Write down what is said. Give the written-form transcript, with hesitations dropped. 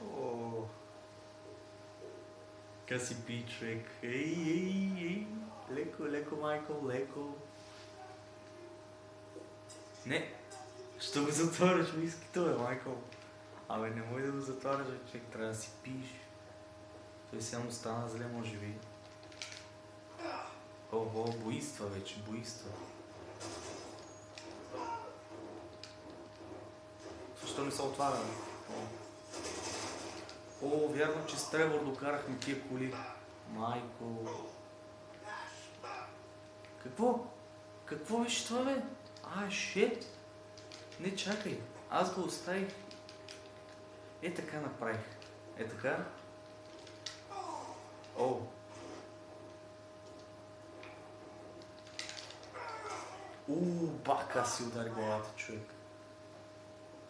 О, ка си пи, човек. Ей. Леко, леко, Майкъл, леко. Не, що го затвориш вискито, бе, Майкъл? Абе, не може да го затвориш, бе, човек, трябва да си пиш. Той само стана зле, може би. Ого, буйства вече, буйства. Защо не се отваря, бе? О, вярвам, че с Тревор докарахме тия коли. Майко. Какво? Какво беше това, бе? Шит. Не, чакай. Аз го оставих. Е, така направих. Е, така. О. Бака си удари главата, човек.